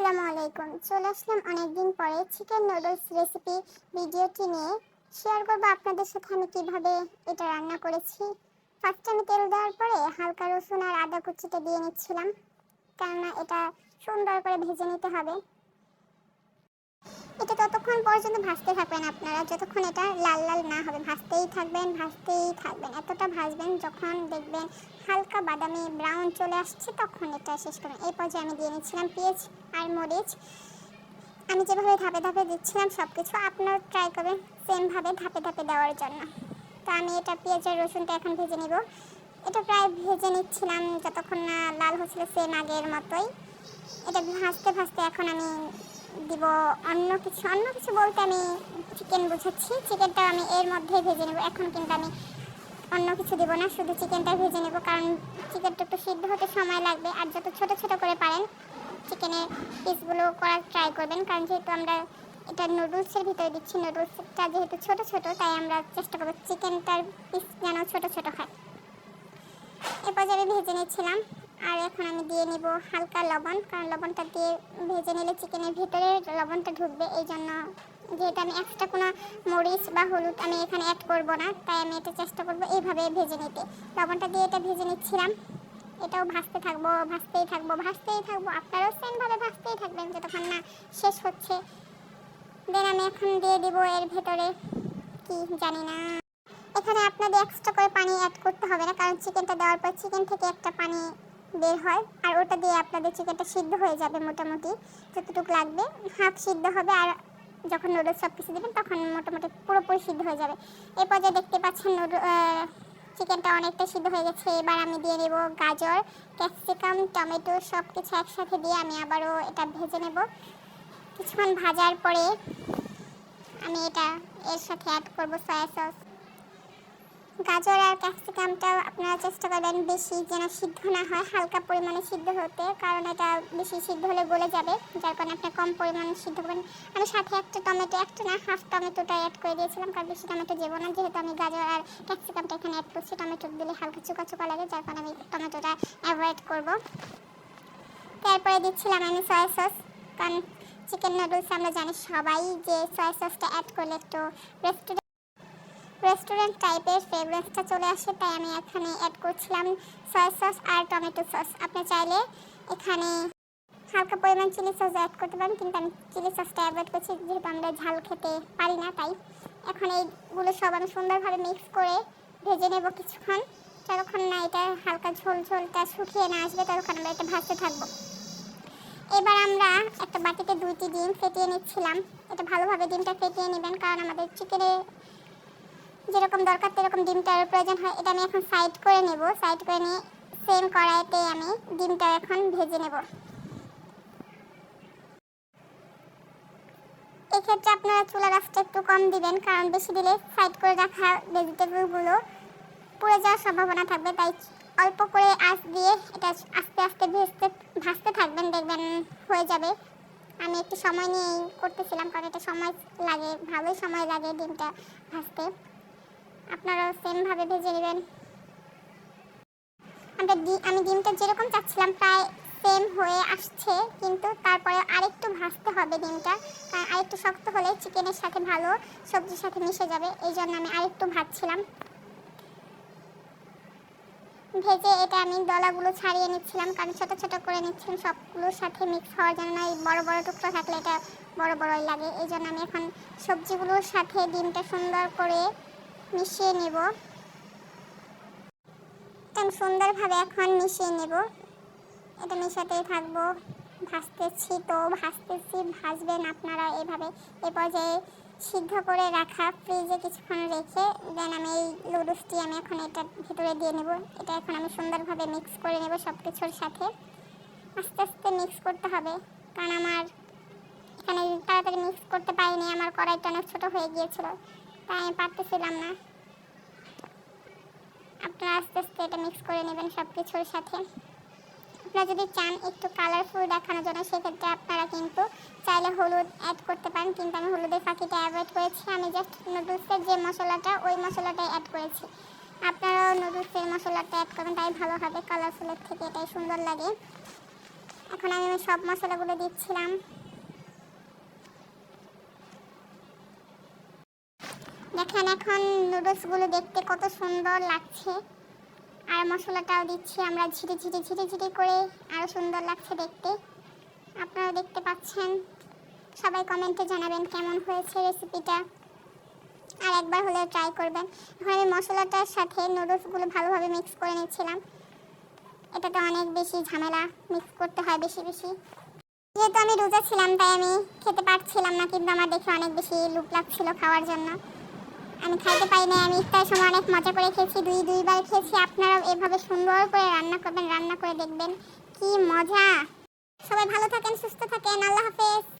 আসসালামু আলাইকুম। চলে আসলাম অনেকদিন পরে চিকেন নুডলস রেসিপি ভিডিওটি নিয়ে। শেয়ার করব আপনাদের সাথে আমি কিভাবে এটা রান্না করেছি। ফার্স্ট আমি তেল দেওয়ার পরে হালকা রসুন আর আদা কুচিটা দিয়ে নিচ্ছিলাম, কেননা এটা সুন্দর করে ভেজে নিতে হবে। এটা ততক্ষণ পর্যন্ত ভাজতে থাকবেন আপনারা, যতক্ষণ এটা লাল লাল না হবে। ভাজতেই থাকবেন, এতটা ভাজবেন যখন দেখবেন হালকা বাদামি ব্রাউন চলে আসছে, তখন এটা শেষ করবেন। এই পর্যায়ে আমি দিয়ে নিচ্ছিলাম পেঁয়াজ আর মরিচ। আমি যেভাবে ধাপে ধাপে দিচ্ছিলাম সব কিছু আপনারা ট্রাই করবেন সেমভাবে ধাপে ধাপে দেওয়ার জন্য। তো আমি এটা পেঁয়াজ আর রসুনটা এখন ভেজে নিব। এটা প্রায় ভেজে নিচ্ছিলাম যতক্ষণ না লাল হচ্ছিল, সেম আগের মতোই। এটা ভাজতে ভাজতে এখন আমি দিব অন্য কিছু বলতে আমি চিকেন বুঝাচ্ছি। চিকেনটা আমি এর মধ্যে ভেজে নেব। এখন কিন্তু আমি অন্য কিছু দেবো না, শুধু চিকেনটা ভেজে নেব, কারণ চিকেনটা একটু সিদ্ধ হতে সময় লাগবে। আর যত ছোট ছোট করে পারেন চিকেনের পিসগুলো করার ট্রাই করবেন, কারণ যেহেতু আমরা এটা নুডলসের ভিতরে দিচ্ছি, নুডলসটা যেহেতু ছোট ছোট, তাই আমরা চেষ্টা করবো চিকেনটার পিস যেন ছোট ছোট হয়। এরপর আমি ভেজে নিচ্ছিলাম। আর এখন আমি দিয়ে নিব হালকা লবণ, কারণ লবণটা দিয়ে ভেজে নিলে চিকেনের ভিতরে লবণটা ঢুকবে। এই জন্য যেহেতু আমি এক্সট্রা কোনো মরিচ বা হলুদ আমি এখানে অ্যাড করব না, তাই আমি এটা চেষ্টা করব এইভাবে ভেজে নিতে। লবণটা দিয়ে এটা ভেজে নিচ্ছিলাম। এটাও ভাজতেই থাকবো। আপনারাও সেমভাবে ভাজতেই থাকবেন যতক্ষণ না শেষ হচ্ছে। দেন আমি এখন দিয়ে দিব এর ভেতরে কি জানি না, এখানে আপনাদের এক্সট্রা করে পানি অ্যাড করতে হবে না, কারণ চিকেনটা দেওয়ার পর চিকেন থেকে একটা পানি বের হয়, আর ওটা দিয়ে আপনাদের চিকেনটা সিদ্ধ হয়ে যাবে। মোটামুটি যতটুকু লাগবে হাফ সিদ্ধ হবে, আর যখন নুডলস সব কিছু দেবেন তখন মোটামুটি পুরোপুরি সিদ্ধ হয়ে যাবে। এই পর্যায়ে দেখতে পাচ্ছেন চিকেনটা অনেকটা সিদ্ধ হয়ে গেছে। এবার আমি দিয়ে নেব গাজর, ক্যাপসিকাম, টমেটো সব কিছু একসাথে দিয়ে আমি আবারও এটা ভেজে নেব। কিছুক্ষণ ভাজার পরে আমি এটা এর সাথে অ্যাড করব সয়া সস। গাজর আর ক্যাপসিকামটা আপনারা চেষ্টা করবেন বেশি যেন সিদ্ধ না হয়, হালকা পরিমাণে সিদ্ধ হতে, কারণ এটা বেশি সিদ্ধ হলে গলে যাবে, যার কারণে আপনি কম পরিমাণে সিদ্ধ করবেন। আমি সাথে একটা না হাফ টমেটোটা অ্যাড করে দিয়েছিলাম, কারণ বেশি টমেটো দেবো না, যেহেতু আমি গাজর আর ক্যাপসিকামটা এখানে অ্যাড করছি। টমেটো দিলে হালকা চোকা চোকা লাগে, যার কারণে আমি টমেটোটা অ্যাভয়েড করব। তারপরে দিচ্ছিলাম আমি সয়া সস, কারণ চিকেন নুডলস আমরা জানি সবাই যে সয়া সসটা অ্যাড করলে একটু রেস্টুরেন্ট টাইপের ফ্লেভারটা চলে আসে, তাই আমি এখানে অ্যাড করছিলাম সয়া সস আর টমেটো সস। আপনি চাইলে এখানে হালকা পরিমাণ চিলি সস অ্যাড করতে পারেন, কিন্তু আমি চিলি সসটা অ্যাভয়েড করছি, যেহেতু আমরা ঝাল খেতে পারি না। তাই এখন এইগুলো সব আমি সুন্দরভাবে মিক্স করে ভেজে নেব কিছুক্ষণ, যতক্ষণ না এটা হালকা ঝোলটা শুকিয়ে না আসবে ততক্ষণ আমরা এটা ভাজতে থাকবো। এবার আমরা একটা বাটিতে 2টি ডিম ফেটিয়ে নিচ্ছিলাম। এটা ভালোভাবে ডিমটা ফেটিয়ে নেবেন, কারণ আমাদের চিকেনে যেরকম দরকার সেরকম ডিমটার প্রয়োজন হয়। এটা আমি এখন সাইড করে নেব। সাইড করে নিয়ে সেম কড়াইতে আমি ডিমটা এখন ভেজে নেব। এক্ষেত্রে আপনারা চুলার আঁচটা একটু কম দিবেন, কারণ বেশি দিলে সাইড করে রাখা ভেজিটেবলগুলো পুড়ে যাওয়ার সম্ভাবনা থাকবে। তাই অল্প করে আঁচ দিয়ে এটা আস্তে আস্তে ভাজতে থাকবেন, দেখবেন হয়ে যাবে। আমি একটু সময় নিয়েই করতেছিলাম, কারণ এটা ভালোই সময় লাগে ডিমটা ভাজতে। আপনারাও সেমভাবে ভেজে নেবেন। আমি ডিমটা যেরকম চাচ্ছিলাম প্রায় সেম হয়ে আসছে, কিন্তু তারপরে আরেকটু ভাজতে হবে ডিমটা, কারণ আরেকটু শক্ত হলে চিকেনের সাথে ভালো সবজির সাথে মিশে যাবে। এই জন্য আমি আরেকটু ভাজছিলাম। ভেজে এটা আমি দলাগুলো ছাড়িয়ে নিচ্ছিলাম, কারণ ছোট ছোট করে নিচ্ছিলাম সবগুলোর সাথে মিক্স হওয়ার জন্য। এই বড় বড় টুকরো থাকলে এটা বড় বড়ই লাগে। এই জন্য আমি এখন সবজিগুলোর সাথে ডিমটা সুন্দর করে মিশিয়ে নেব। আমি সুন্দরভাবে এখন মিশিয়ে নেব। এটা মেশাতেই থাকবো, ভাজবেন আপনারা এভাবে। এই পর্যায়ে সিদ্ধ করে রাখা ফ্রিজে কিছুক্ষণ রেখে দেন আমি এই নুডলসটি আমি এখন এটার ভিতরে দিয়ে নেব। এটা এখন আমি সুন্দরভাবে মিক্স করে নেব সব কিছুর সাথে। আস্তে আস্তে মিক্স করতে হবে, কারণ আমার এখানে তাড়াতাড়ি মিক্স করতে পারিনি, আমার কড়াইটা অনেক ছোটো হয়ে গিয়েছিল, তাই আমি পারতেছিলাম না। আপনারা আস্তে আস্তে এটা মিক্স করে নেবেন সব কিছুর সাথে। আপনারা যদি চান একটু কালারফুল দেখানোর জন্য, সেক্ষেত্রে আপনারা কিন্তু চাইলে হলুদ অ্যাড করতে পারেন, কিন্তু আমি হলুদের ফাঁকিটা অ্যাভয়েড করেছি। আমি জাস্ট নুডলসের যে মশলাটা ওই মশলাটাই অ্যাড করেছি। আপনারাও নুডলসের মশলাটা অ্যাড করবেন, তাই ভালো হবে, কালারফুলের থেকে এটাই সুন্দর লাগে। এখন আমি সব মশলাগুলো দিচ্ছিলাম। দেখেন এখন নুডলসগুলো দেখতে কত সুন্দর লাগছে। আর মশলাটাও দিচ্ছি আমরা ঝিরি ঝিরি ঝিরি ঝিরি করে, আরও সুন্দর লাগছে দেখতে। আপনারা দেখতে পাচ্ছেন। সবাই কমেন্টে জানাবেন কেমন হয়েছে রেসিপিটা, আর একবার হলেও ট্রাই করবেন। এখন আমি মশলাটার সাথে নুডলসগুলো ভালোভাবে মিক্স করে নিচ্ছিলাম। এটাতে অনেক বেশি ঝামেলা, মিক্স করতে হয় বেশি বেশি। যেহেতু আমি রোজা ছিলাম তাই আমি খেতে পারছিলাম না, কিন্তু আমার দেখে অনেক বেশি লোভ লাগছিল খাওয়ার জন্য। আমি খাইতে পাই না। আমি ইফতারের সময় অনেক মজা করে খেয়েছি, দুইবার খেয়েছি। আপনারাও এভাবে সুন্দর করে রান্না করবেন, রান্না করে দেখবেন কি মজা। সবাই ভালো থাকেন, সুস্থ থাকেন। আল্লাহ হাফেজ।